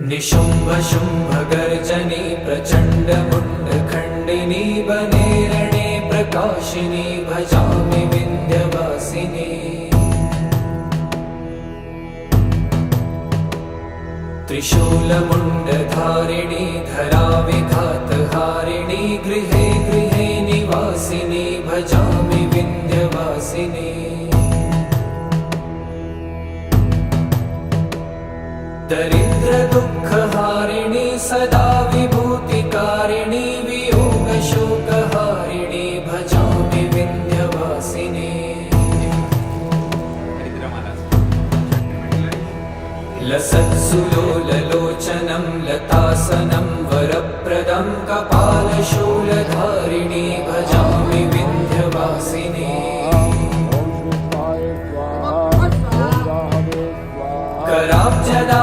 निशुम्भ शुम्भ गर्जनी प्रचण्ड मुण्ड खण्डिनी वने रणे प्रकाशिनी भजामि विन्ध्यवासिनी। त्रिशूलमुण्डधारिणी धराविघातहारिणी गृहे गृहे निवासिनी भजामि विन्ध्यवासिनी। दरिद्र दुःखहारिणी सदा विभूतिकारिणी वियोगशोकहारिणी भजामि विन्ध्यवासिनी। लसत्सुलोललोचनं लतासनं वरप्रदं कपालशूलधारिणी भजामि विन्ध्यवासिनी। कराब्जदा